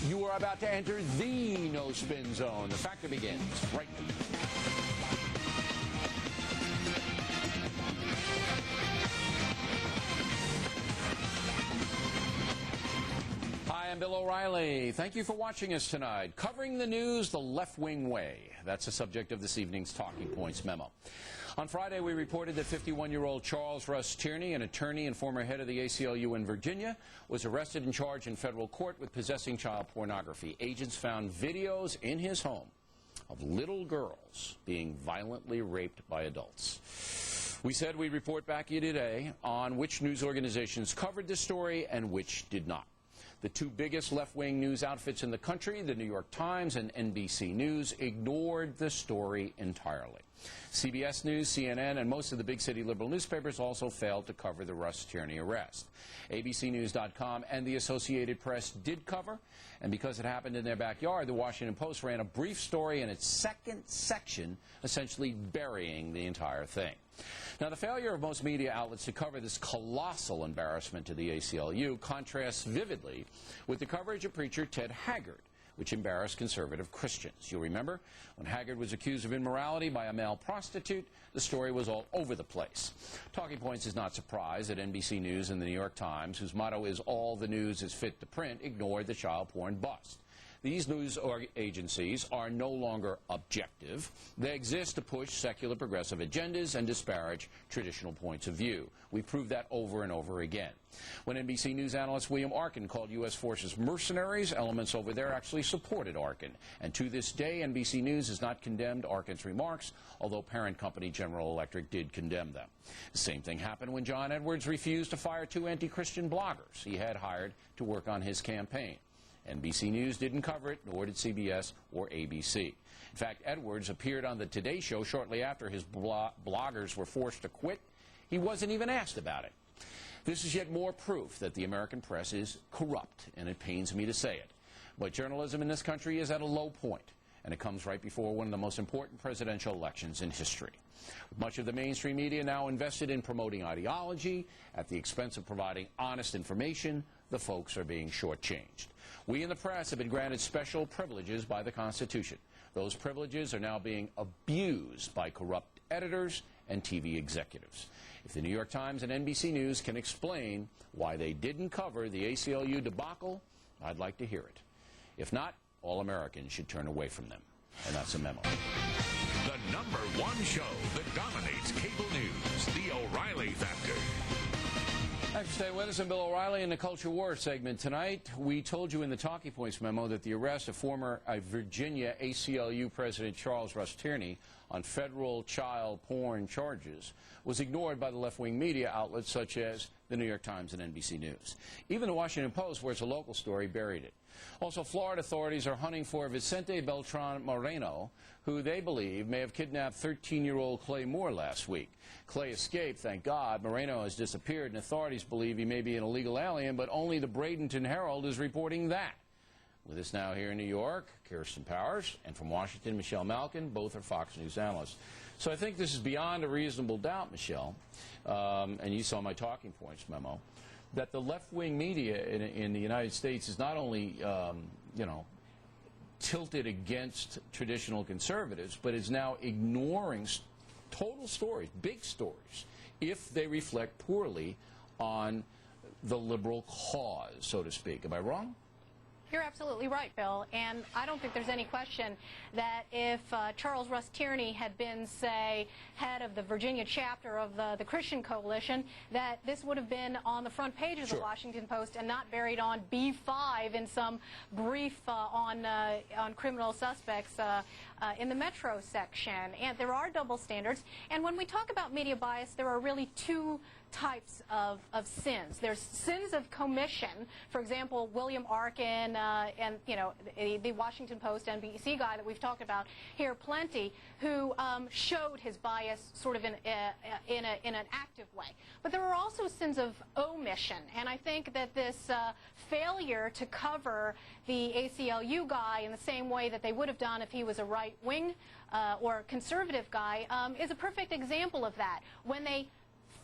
You are about to enter the no-spin zone. The factor begins right now. Hi, I'm Bill O'Reilly. Thank you for watching us tonight. Covering the news the left-wing way. That's the subject of this evening's Talking Points memo. On Friday, we reported that 51-year-old Charles Russ Tierney, an attorney and former head of the ACLU in Virginia, was arrested and charged in federal court with possessing child pornography. Agents found videos in his home of little girls being violently raped by adults. We said we'd report back to you today on which news organizations covered this story and which did not. The two biggest left-wing news outfits in the country, the New York Times and NBC News, ignored the story entirely. CBS News, CNN, and most of the big city liberal newspapers also failed to cover the Russ Tierney arrest. ABCnews.com and the Associated Press did cover, and because it happened in their backyard, the Washington Post ran a brief story in its second section, essentially burying the entire thing. Now, the failure of most media outlets to cover this colossal embarrassment to the ACLU contrasts vividly with the coverage of preacher Ted Haggard, which embarrassed conservative Christians. You'll remember when Haggard was accused of immorality by a male prostitute, the story was all over the place. Talking Points is not surprised that NBC News and the New York Times, whose motto is all the news is fit to print, ignored the child porn bust. These news agencies are no longer objective. They exist to push secular progressive agendas and disparage traditional points of view. We proved that over and over again. When NBC News analyst William Arkin called U.S. forces mercenaries, elements over there actually supported Arkin. And to this day, NBC News has not condemned Arkin's remarks, although parent company General Electric did condemn them. The same thing happened when John Edwards refused to fire two anti-Christian bloggers he had hired to work on his campaign. NBC News didn't cover it, nor did CBS or ABC. In fact, Edwards appeared on the Today Show shortly after his bloggers were forced to quit. He wasn't even asked about it. This is yet more proof that the American press is corrupt, and it pains me to say it. But journalism in this country is at a low point, and it comes right before one of the most important presidential elections in history. Much of the mainstream media now invested in promoting ideology at the expense of providing honest information. The folks are being shortchanged. We in the press have been granted special privileges by the Constitution. Those privileges are now being abused by corrupt editors and TV executives. If the New York Times and NBC News can explain why they didn't cover the ACLU debacle, I'd like to hear it. If not, all Americans should turn away from them. And that's a memo. The #1 show that dominates cable news, the O'Reilly Factor. Thanks for staying with us. I'm Bill O'Reilly in the Culture War segment. Tonight, we told you in the Talking Points memo that the arrest of former Virginia ACLU President Charles Russ Tierney on federal child porn charges was ignored by the left-wing media outlets such as the New York Times and NBC News. Even the Washington Post, where it's a local story, buried it. Also, Florida authorities are hunting for Vicente Beltran Moreno, who they believe may have kidnapped 13-year-old Clay Moore last week. Clay escaped, thank God. Moreno has disappeared, and authorities believe he may be an illegal alien, but only the Bradenton Herald is reporting that. With us now here in New York, Kirsten Powers, and from Washington, Michelle Malkin. Both are Fox News analysts. So I think this is beyond a reasonable doubt, Michelle, and you saw my Talking Points memo, that the left-wing media in the United States is not only, tilted against traditional conservatives, but is now ignoring total stories, big stories, if they reflect poorly on the liberal cause, so to speak. Am I wrong? You're absolutely right, Bill, and I don't think there's any question that if Charles Russ Tierney had been, say, head of the Virginia chapter of the Christian Coalition, that this would have been on the front page of the Washington Post and not buried on B5 in some brief on criminal suspects in the Metro section. And there are double standards, and when we talk about media bias, there are really two types of sins. There's sins of commission. For example, William Arkin and the Washington Post NBC guy that we've talked about here plenty, who showed his bias sort of in an active way. But there are also sins of omission, and I think that this failure to cover the ACLU guy in the same way that they would have done if he was a right-wing or conservative guy is a perfect example of that. When they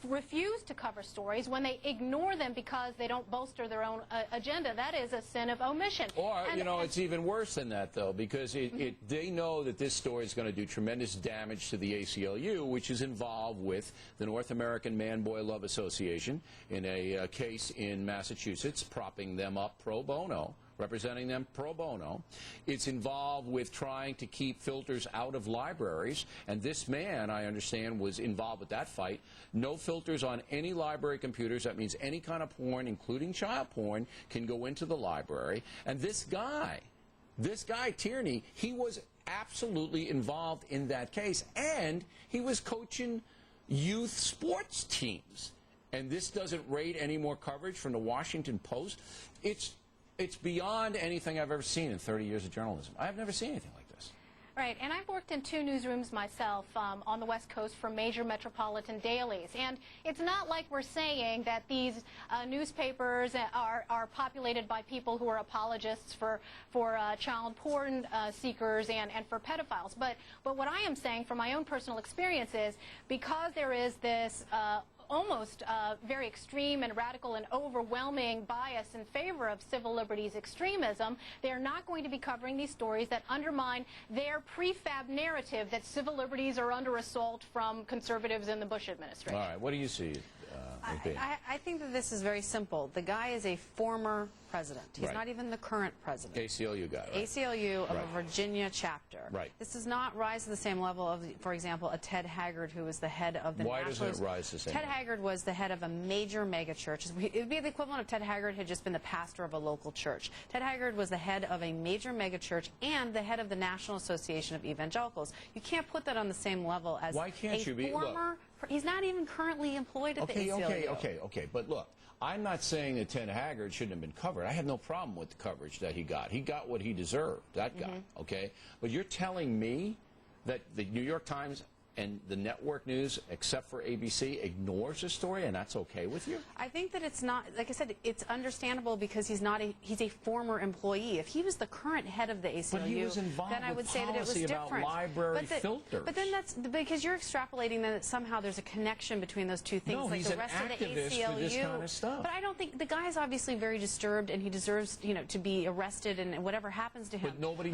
refuse to cover stories, when they ignore them because they don't bolster their own agenda, that is a sin of omission. Or, it's even worse than that, though, because they know that this story is going to do tremendous damage to the ACLU, which is involved with the North American Man-Boy Love Association in a case in Massachusetts, propping them up pro bono, representing them pro bono. It's involved with trying to keep filters out of libraries, and this man, I understand, was involved with that fight. No filters on any library computers. That means any kind of porn, including child porn, can go into the library. And this guy, Tierney, he was absolutely involved in that case, and he was coaching youth sports teams. And this doesn't rate any more coverage from the Washington Post. It's beyond anything I've ever seen in 30 years of journalism. I've never seen anything like this. Right, and I've worked in 2 newsrooms myself on the West Coast for major metropolitan dailies. And it's not like we're saying that these newspapers are populated by people who are apologists for child porn seekers and for pedophiles. But what I am saying from my own personal experience is, because there is this almost very extreme and radical and overwhelming bias in favor of civil liberties extremism, they're not going to be covering these stories that undermine their prefab narrative that civil liberties are under assault from conservatives in the Bush administration. All right, what do you see? I think that this is very simple. The guy is a former president. He's Right. not even the current president. ACLU guy, right? ACLU of Right. a Virginia chapter. Right. This does not rise to the same level of, for example, a Ted Haggard, who was the head of the Why doesn't it rise to the same Ted level? Haggard was the head of a major mega church. It would be the equivalent of Ted Haggard had just been the pastor of a local church. Ted Haggard was the head of a major mega church and the head of the National Association of Evangelicals. You can't put that on the same level as Why can't a you be? former... He's not even currently employed at the ACLU. Okay. But look, I'm not saying that Ted Haggard shouldn't have been covered. I have no problem with the coverage that he got. He got what he deserved, that guy, okay? But you're telling me that the New York Times and the network news, except for ABC, ignores the story, and that's okay with you? I think that it's not, like I said, it's understandable because he's a former employee. If he was the current head of the ACLU, But he was involved then I would with say that it was policy about different. library filters. But then that's because you're extrapolating that somehow there's a connection between those two things, No, like he's the an rest of the activist ACLU. for this kind of stuff. But I don't think the guy is obviously very disturbed, and he deserves, to be arrested and whatever happens to him. But nobody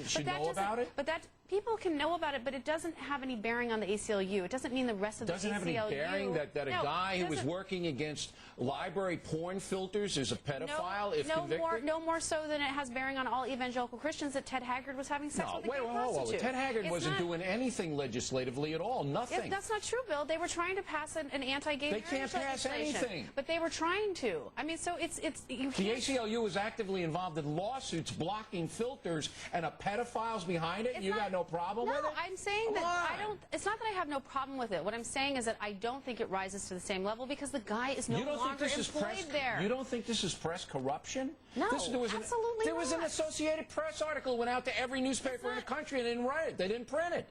should know about it? But that people can know about it, but it doesn't have any bearing on the ACLU. It doesn't mean the rest of the ACLU. Doesn't have any bearing that a guy who was working against library porn filters is a pedophile if convicted? No more so than it has bearing on all evangelical Christians that Ted Haggard was having sex with a gay prostitute. Ted Haggard wasn't doing anything legislatively at all, nothing. That's not true, Bill. They were trying to pass an anti-gay marriage They can't pass legislation. anything. But they were trying to. I mean, so it's you The can't... ACLU was actively involved in lawsuits blocking filters, and a pedophile's behind it, and you got no problem with it? No, I'm saying that it's not that I have no problem with it. What I'm saying is that I don't think it rises to the same level because the guy is no longer employed there. You don't think this is press corruption? No, absolutely not. There was an Associated Press article went out to every newspaper in the country and they didn't write it. They didn't print it.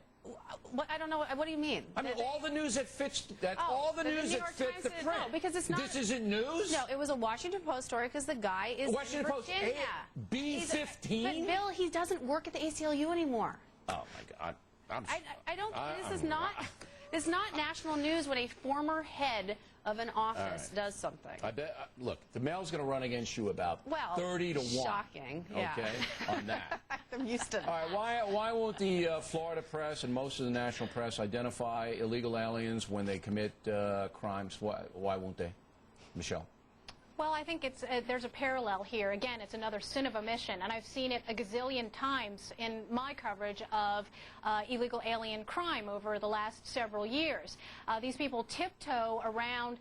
I don't know. What do you mean? I mean, all the news that fits all the news that fits the print. No, because it's not. This isn't news? No, it was a Washington Post story because the guy is Washington in Virginia. Post, B-15? But Bill, he doesn't work at the ACLU anymore. Oh my God. I don't. This is not national news when a former head of an office does something. I bet. Look, the mail's going to run against you about 30 to 1. Shocking. Yeah. Okay, on that. I'm used to that. All right. Why won't the Florida press and most of the national press identify illegal aliens when they commit crimes? Why won't they, Michelle? Well, I think there's a parallel here. Again, it's another sin of omission, and I've seen it a gazillion times in my coverage of illegal alien crime over the last several years. These people tiptoe around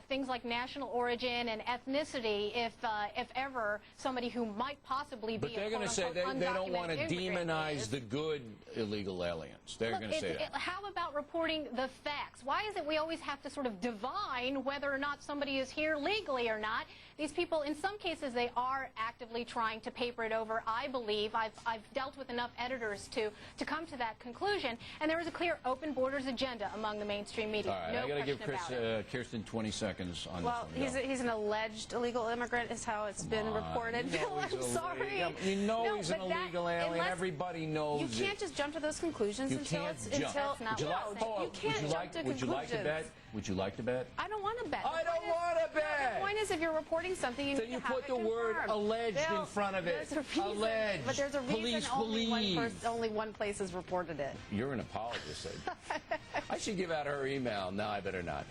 things like national origin and ethnicity if ever somebody who might possibly be But they're going to say they don't want to demonize the good illegal aliens. They're going to say that. How about reporting the facts? Why is it we always have to sort of divine whether or not somebody is here legally or not? These people, in some cases, they are actively trying to paper it over. I believe I've dealt with enough editors to come to that conclusion, and there is a clear open borders agenda among the mainstream media. All right, no I got to give question Kirsten 20 seconds on Well, this one. he's an alleged illegal immigrant, is how it's been reported. You know Bill, he's I'm sorry. You know No, he's an but that- illegal alien. unless- Everybody knows You can't it. just jump to those conclusions You until can't it's jump. until That's not Would you what like, I'm saying. you can't would you jump like, to would you like to bet? conclusions. Would you like to bet? I don't want to bet. I don't want to bet. The point is, if you're reporting something, you Then need you to have put it the word confirmed. alleged Bill, in front of it. There's a reason, Alleged. but there's a reason Police only one place has reported it. You're an apologist. I should give out her email. No, I better not.